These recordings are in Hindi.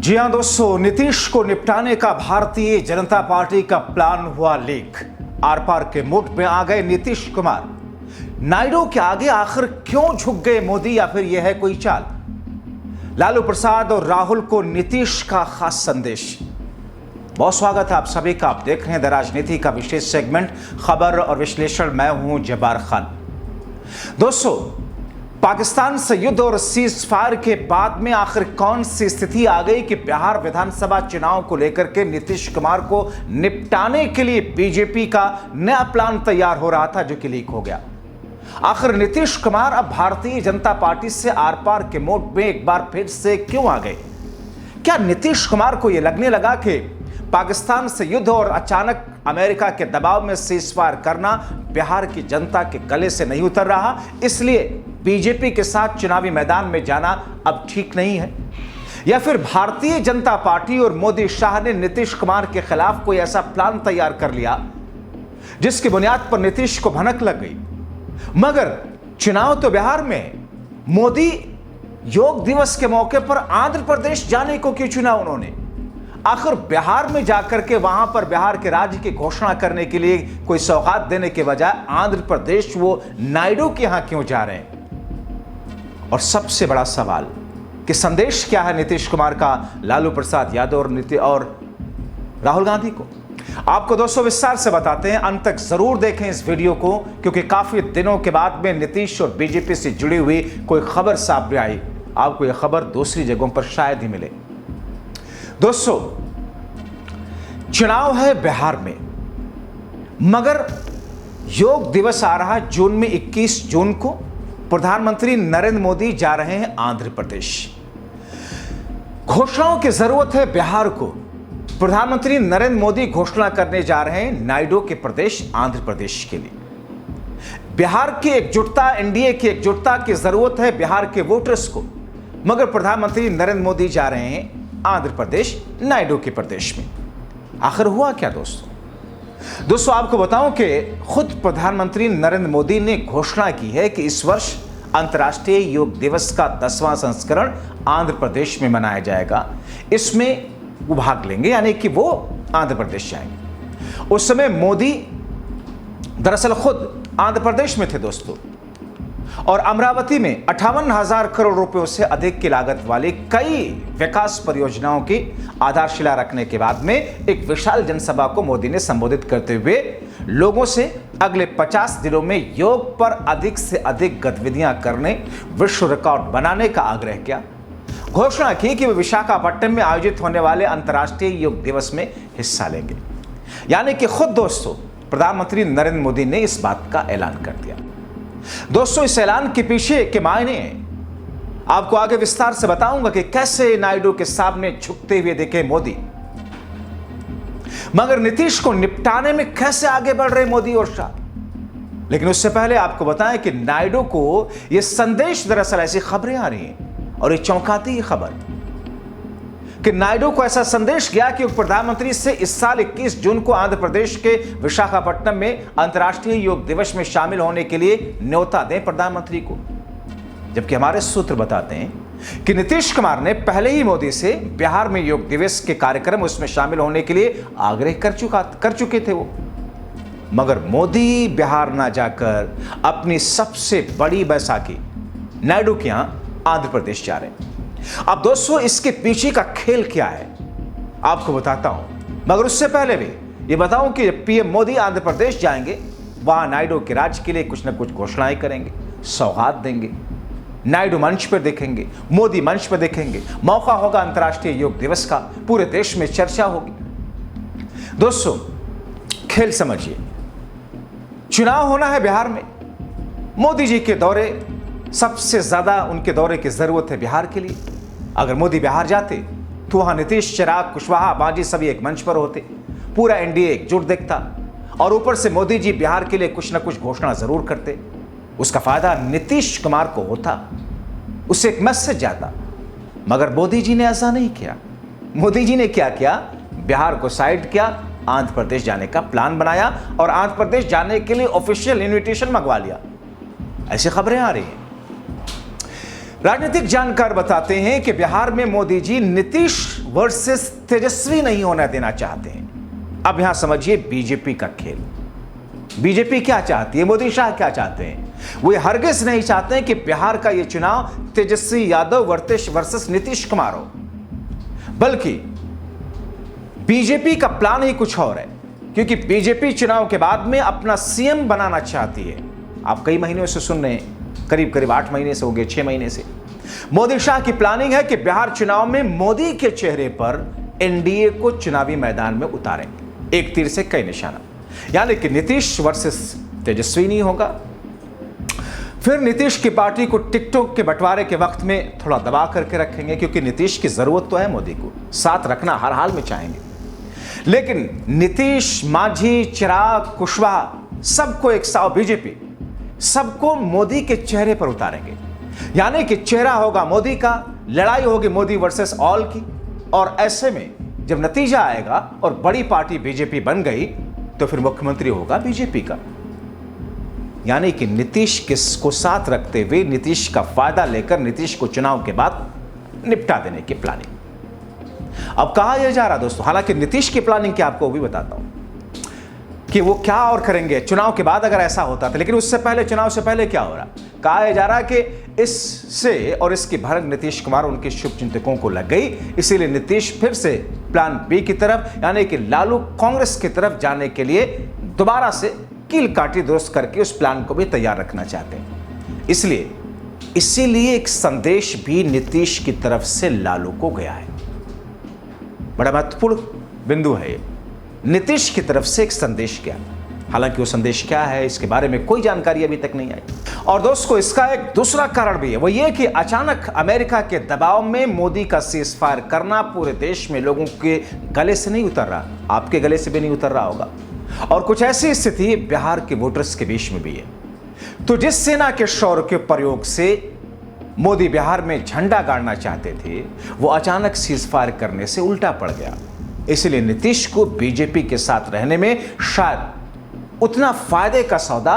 जी हां दोस्तों, नीतीश को निपटाने का भारतीय जनता पार्टी का प्लान हुआ लीक। आर पार के मूड में आ गए नीतीश कुमार। नायडू के आगे आखिर क्यों झुक गए मोदी, या फिर यह है कोई चाल? लालू प्रसाद और राहुल को नीतीश का खास संदेश। बहुत स्वागत है आप सभी का। आप देख रहे हैं द राजनीति का विशेष सेगमेंट खबर और विश्लेषण। मैं हूं जब्बार खान। दोस्तों, पाकिस्तान से युद्ध और सीज फायर के बाद में आखिर कौन सी स्थिति आ गई कि बिहार विधानसभा चुनाव को लेकर के नीतीश कुमार को निपटाने के लिए बीजेपी का नया प्लान तैयार हो रहा था, जो कि लीक हो गया। आखिर नीतीश कुमार अब भारतीय जनता पार्टी से आर पार के मोड में एक बार फिर से क्यों आ गए? क्या नीतीश कुमार को यह लगने लगा कि पाकिस्तान से युद्ध और अचानक अमेरिका के दबाव में सीज फायर करना बिहार की जनता के गले से नहीं उतर रहा, इसलिए बीजेपी के साथ चुनावी मैदान में जाना अब ठीक नहीं है? या फिर भारतीय जनता पार्टी और मोदी शाह ने नीतीश कुमार के खिलाफ कोई ऐसा प्लान तैयार कर लिया जिसकी बुनियाद पर नीतीश को भनक लग गई? मगर चुनाव तो बिहार में है। मोदी योग दिवस के मौके पर आंध्र प्रदेश जाने को क्यों चुना उन्होंने? आखिर बिहार में जाकर के वहां पर बिहार के राज्य की घोषणा करने के लिए कोई सौगात देने के बजाय आंध्र प्रदेश वो नायडू के यहां क्यों जा रहे हैं? और सबसे बड़ा सवाल कि संदेश क्या है नीतीश कुमार का लालू प्रसाद यादव और राहुल गांधी को? आपको दोस्तों विस्तार से बताते हैं, अंत तक जरूर देखें इस वीडियो को, क्योंकि काफी दिनों के बाद में नीतीश और बीजेपी से जुड़ी हुई कोई खबर सामने आई। आपको यह खबर दूसरी जगहों पर शायद ही मिले। दोस्तों, चुनाव है बिहार में, मगर योग दिवस आ रहा है जून में। 21 जून को प्रधानमंत्री नरेंद्र मोदी जा रहे हैं आंध्र प्रदेश। घोषणाओं की जरूरत है बिहार को। प्रधानमंत्री नरेंद्र मोदी घोषणा करने जा रहे हैं नायडू के प्रदेश आंध्र प्रदेश के लिए। बिहार की एकजुटता, एनडीए की एकजुटता की जरूरत है बिहार के वोटर्स को, मगर प्रधानमंत्री नरेंद्र मोदी जा रहे हैं आंध्र प्रदेश, नायडू के प्रदेश में। आखिर हुआ क्या दोस्तों, आपको बताऊं कि खुद प्रधानमंत्री नरेंद्र मोदी ने घोषणा की है कि इस वर्ष अंतर्राष्ट्रीय योग दिवस का 10वां संस्करण आंध्र प्रदेश में मनाया जाएगा। इसमें वो भाग लेंगे, यानी कि वो आंध्र प्रदेश जाएंगे। उस समय मोदी दरअसल खुद आंध्र प्रदेश में थे दोस्तों, और अमरावती में 58,000 करोड़ रुपयों से अधिक की लागत वाली कई विकास परियोजनाओं की आधारशिला रखने के बाद में एक विशाल जनसभा को मोदी ने संबोधित करते हुए लोगों से अगले 50 दिनों में योग पर अधिक से अधिक गतिविधियां करने, विश्व रिकॉर्ड बनाने का आग्रह किया। घोषणा की कि वे विशाखापट्टनम में आयोजित होने वाले अंतर्राष्ट्रीय योग दिवस में हिस्सा लेंगे। यानी कि खुद दोस्तों प्रधानमंत्री नरेंद्र मोदी ने इस बात का ऐलान कर दिया। दोस्तों, इस ऐलान के पीछे के मायने आपको आगे विस्तार से बताऊंगा कि कैसे नायडू के सामने झुकते हुए दिखे मोदी, मगर नीतीश को निपटाने में कैसे आगे बढ़ रहे मोदी और शाह। लेकिन उससे पहले आपको बताएं कि नायडू को यह संदेश, दरअसल ऐसी खबरें आ रही हैं और ये चौंकाती खबर कि नायडू को ऐसा संदेश गया कि प्रधानमंत्री से इस साल 21 जून को आंध्र प्रदेश के विशाखापट्टनम में अंतर्राष्ट्रीय योग दिवस में शामिल होने के लिए न्योता दें प्रधानमंत्री को। जबकि हमारे सूत्र बताते हैं कि नीतीश कुमार ने पहले ही मोदी से बिहार में योग दिवस के कार्यक्रम उसमें शामिल होने के लिए आग्रह कर चुके थे वो। मगर मोदी बिहार ना जाकर अपनी सबसे बड़ी बैसाखी नायडू के यहां आंध्र प्रदेश जा रहे हैं। अब दोस्तों, इसके पीछे का खेल क्या है आपको बताता हूं, मगर उससे पहले भी ये बताऊं कि पीएम मोदी आंध्र प्रदेश जाएंगे, वहां नायडू के राज्य के लिए कुछ ना कुछ घोषणाएं करेंगे, सौगात देंगे। नायडू मंच पर दिखेंगे, मोदी मंच पर दिखेंगे, मौका होगा अंतर्राष्ट्रीय योग दिवस का, पूरे देश में चर्चा होगी। दोस्तों, खेल समझिए। चुनाव होना है बिहार में। मोदी जी के दौरे, सबसे ज्यादा उनके दौरे की जरूरत है बिहार के लिए। अगर मोदी बिहार जाते तो वहां नीतीश, चिराग, कुशवाहा, बाजी सभी एक मंच पर होते, पूरा एनडीए एकजुट दिखता, और ऊपर से मोदी जी बिहार के लिए कुछ ना कुछ घोषणा जरूर करते। उसका फायदा नीतीश कुमार को होता, उससे एक मैसेज जाता। मगर मोदी जी ने ऐसा नहीं किया। मोदी जी ने क्या किया? बिहार को साइड किया, आंध्र प्रदेश जाने का प्लान बनाया और आंध्र प्रदेश जाने के लिए ऑफिशियल इन्विटेशन मंगवा लिया। ऐसी खबरें आ रही हैं। राजनीतिक जानकार बताते हैं कि बिहार में मोदी जी नीतीश वर्सेस तेजस्वी नहीं होने देना चाहते हैं। अब यहां समझिए बीजेपी का खेल। बीजेपी क्या चाहती है, मोदी शाह क्या चाहते हैं? वो हरगिज नहीं चाहते हैं कि बिहार का यह चुनाव तेजस्वी यादव वर्सेस नीतीश कुमार हो, बल्कि बीजेपी का प्लान ही कुछ और है। क्योंकि बीजेपी चुनाव के बाद में अपना सीएम बनाना चाहती है। आप कई महीनों से सुन रहे हैं, करीब करीब 8 महीने से हो गए, 6 महीने से मोदी शाह की प्लानिंग है कि बिहार चुनाव में मोदी के चेहरे पर एनडीए को चुनावी मैदान में उतारें। एक तीर से कई निशाना, यानी कि नीतीश वर्सेस तेजस्वी नहीं होगा। फिर नीतीश की पार्टी को टिकटॉक के बंटवारे के वक्त में थोड़ा दबा करके रखेंगे, क्योंकि नीतीश की जरूरत तो है, मोदी को साथ रखना हर हाल में चाहेंगे। लेकिन नीतीश, मांझी, चिराग, कुशवाहा सबको एक साथ, बीजेपी सबको मोदी के चेहरे पर उतारेंगे। यानी कि चेहरा होगा मोदी का, लड़ाई होगी मोदी वर्सेस ऑल की। और ऐसे में जब नतीजा आएगा और बड़ी पार्टी बीजेपी बन गई तो फिर मुख्यमंत्री होगा बीजेपी का। यानी कि नीतीश को साथ रखते हुए नीतीश का फायदा लेकर नीतीश को चुनाव के बाद निपटा देने की प्लानिंग। अब कहा यह जा रहा दोस्तों, हालांकि नीतीश की प्लानिंग क्या आपको भी बताता हूं कि वो क्या और करेंगे चुनाव के बाद अगर ऐसा होता था। लेकिन उससे पहले, चुनाव से पहले क्या हो रहा, कहा यह जा रहा कि इससे और इसकी भनक नीतीश कुमार उनके शुभचिंतकों को लग गई। इसीलिए नीतीश फिर से प्लान बी की तरफ, यानी कि लालू कांग्रेस की तरफ जाने के लिए दोबारा से कील काटी दुरुस्त करके उस प्लान को भी तैयार रखना चाहते हैं। इसीलिए एक संदेश भी नीतीश की तरफ से लालू को गया है। बड़ा महत्वपूर्ण बिंदु है ये। नीतीश की तरफ से एक संदेश गया, हालांकि वो संदेश क्या है इसके बारे में कोई जानकारी अभी तक नहीं आई। और दोस्तों, इसका एक दूसरा कारण भी है, वो ये कि अचानक अमेरिका के दबाव में मोदी का सीजफायर करना पूरे देश में लोगों के गले से नहीं उतर रहा, आपके गले से भी नहीं उतर रहा होगा। और कुछ ऐसी स्थिति बिहार के वोटर्स के बीच में भी है। तो जिस सेना के शौर्य के प्रयोग से मोदी बिहार में झंडा गाड़ना चाहते थे, वो अचानक सीजफायर करने से उल्टा पड़ गया। इसलिए नीतीश को बीजेपी के साथ रहने में शायद उतना फायदे का सौदा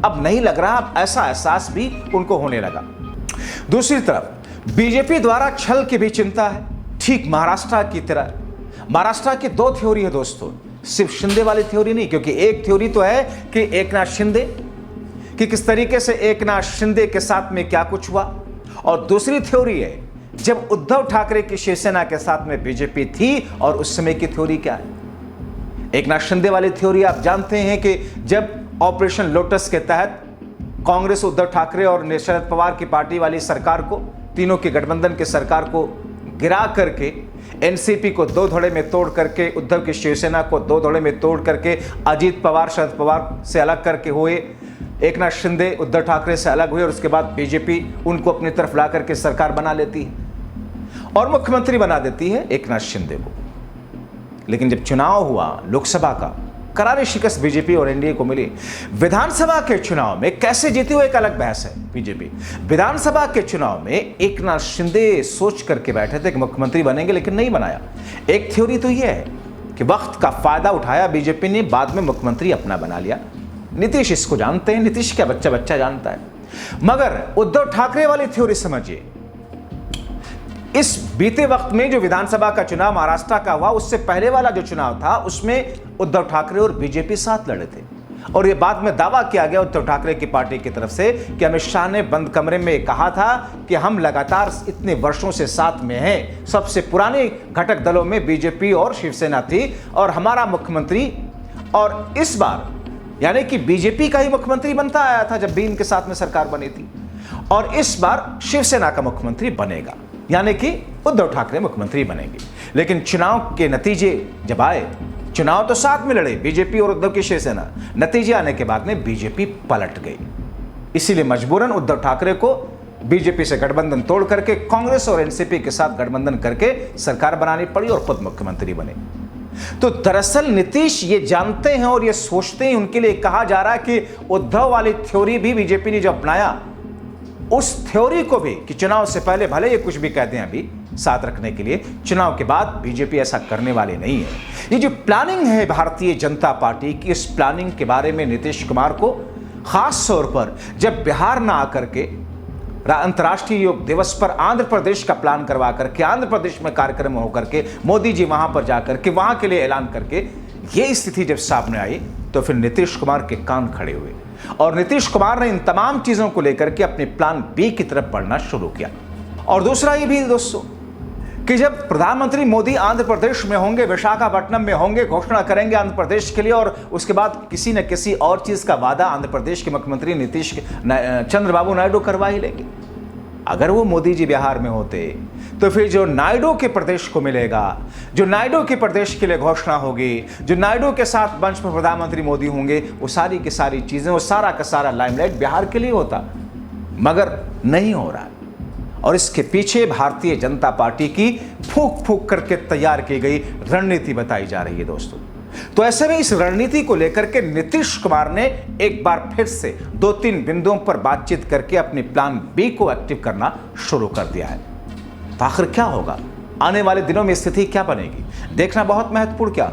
अब नहीं लग रहा, अब ऐसा एहसास भी उनको होने लगा। दूसरी तरफ बीजेपी द्वारा छल की भी चिंता है, ठीक महाराष्ट्र की तरह। महाराष्ट्र की 2 थ्योरी है दोस्तों, सिर्फ शिंदे वाली थ्योरी नहीं। क्योंकि एक थ्योरी तो है कि एकनाथ शिंदे, कि किस तरीके से एकनाथ शिंदे के साथ में क्या कुछ हुआ, और दूसरी थ्योरी है जब उद्धव ठाकरे की शिवसेना के साथ में बीजेपी थी और उस समय की थ्योरी क्या है। एकनाथ शिंदे वाली थ्योरी आप जानते हैं कि जब ऑपरेशन लोटस के तहत कांग्रेस, उद्धव ठाकरे और शरद पवार की पार्टी वाली सरकार को, तीनों की गठबंधन की सरकार को गिरा करके, एनसीपी को 2 धड़े में तोड़ करके, उद्धव की शिवसेना को 2 धड़े में तोड़ करके, अजीत पवार शरद पवार से अलग करके हुए, एकनाथ शिंदे उद्धव ठाकरे से अलग हुए और उसके बाद बीजेपी उनको अपनी तरफ ला करके सरकार बना लेती है और मुख्यमंत्री बना देती है एकनाथ शिंदे को। लेकिन जब चुनाव हुआ लोकसभा का, करारी शिकस्त बीजेपी और एनडीए को मिली। विधानसभा के चुनाव में कैसे जीती वो एक अलग बहस है। बीजेपी विधानसभा के चुनाव में एकनाथ शिंदे सोच करके बैठे थे कि मुख्यमंत्री बनेंगे, लेकिन नहीं बनाया। एक थ्योरी तो यह है कि वक्त का फायदा उठाया बीजेपी ने, बाद में मुख्यमंत्री अपना बना लिया। नीतीश इसको जानते हैं, नीतीश क्या बच्चा जानता है। मगर उद्धव ठाकरे वाली थ्योरी समझिए, इस बीते वक्त में जो विधानसभा का चुनाव महाराष्ट्र का हुआ, उससे पहले वाला जो चुनाव था उसमें उद्धव ठाकरे और बीजेपी साथ लड़े थे। और यह बाद में दावा किया गया उद्धव ठाकरे की पार्टी की तरफ से कि अमित शाह ने बंद कमरे में कहा था कि हम लगातार इतने वर्षों से साथ में हैं, सबसे पुराने घटक दलों में बीजेपी और शिवसेना थी और हमारा मुख्यमंत्री, और इस बार यानी कि बीजेपी का ही मुख्यमंत्री बनता आया था जब भी इनके साथ में सरकार बनी थी, और इस बार शिवसेना का मुख्यमंत्री बनेगा, यानी कि उद्धव ठाकरे मुख्यमंत्री बनेंगे। लेकिन चुनाव के नतीजे जब आए, चुनाव तो साथ में लड़े बीजेपी और उद्धव की शिवसेना, नतीजे आने के बाद में बीजेपी पलट गई। इसीलिए मजबूरन उद्धव ठाकरे को बीजेपी से गठबंधन तोड़ करके कांग्रेस और एनसीपी के साथ गठबंधन करके सरकार बनानी पड़ी और खुद मुख्यमंत्री बने। तो दरअसल नीतीश ये जानते हैं और ये सोचते हैं, उनके लिए कहा जा रहा है कि उद्धव वाली थ्योरी भी बीजेपी ने जो अपनाया, उस थ्योरी को भी कि चुनाव से पहले भले ये कुछ भी कहते हैं अभी साथ रखने के लिए, चुनाव के बाद बीजेपी ऐसा करने वाले नहीं है। ये जो प्लानिंग है भारतीय जनता पार्टी की, इस प्लानिंग के बारे में नीतीश कुमार को खास तौर पर जब बिहार ना आकर के अंतर्राष्ट्रीय योग दिवस पर आंध्र प्रदेश का प्लान करवा करके आंध्र प्रदेश में कार्यक्रम होकर के मोदी जी वहां पर जाकर के वहां के लिए ऐलान करके ये स्थिति जब सामने आई तो फिर नीतीश कुमार के कान खड़े हुए और नीतीश कुमार ने इन तमाम चीजों को लेकर के अपने प्लान बी की तरफ बढ़ना शुरू किया। और दूसरा ये भी दोस्तों कि जब प्रधानमंत्री मोदी आंध्र प्रदेश में होंगे, विशाखापट्टनम में होंगे, घोषणा करेंगे आंध्र प्रदेश के लिए और उसके बाद किसी न किसी और चीज का वादा आंध्र प्रदेश के मुख्यमंत्री चंद्रबाबू नायडू करवा ही लेंगे। अगर वो मोदी जी बिहार में होते तो फिर जो नायडू के प्रदेश को मिलेगा, जो नायडू के प्रदेश के लिए घोषणा होगी, जो नायडू के साथ मंच पर प्रधानमंत्री मोदी होंगे, वो सारी की सारी चीजें, वो सारा का सारा लाइमलाइट बिहार के लिए होता, मगर नहीं हो रहा है। और इसके पीछे भारतीय जनता पार्टी की फूंक फूंक करके तैयार की गई रणनीति बताई जा रही है दोस्तों। तो ऐसे में इस रणनीति को लेकर के नीतीश कुमार ने एक बार फिर से 2-3 बिंदुओं पर बातचीत करके अपने प्लान बी को एक्टिव करना शुरू कर दिया है। तो आखिर क्या होगा, आने वाले दिनों में स्थिति क्या बनेगी, देखना बहुत महत्वपूर्ण। क्या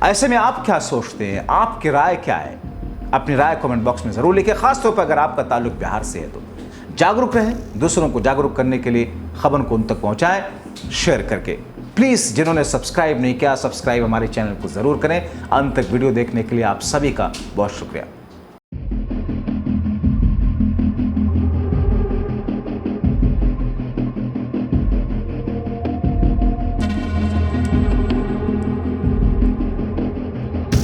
ऐसे में आप क्या सोचते हैं, आपकी राय क्या है? अपनी राय कमेंट बॉक्स में जरूर लिखें। खासतौर पर अगर आपका ताल्लुक बिहार से है तो जागरूक रहें, दूसरों को जागरूक करने के लिए खबर को उन तक पहुंचाएं शेयर करके। प्लीज जिन्होंने सब्सक्राइब नहीं किया, सब्सक्राइब हमारे चैनल को जरूर करें। अंत तक वीडियो देखने के लिए आप सभी का बहुत शुक्रिया।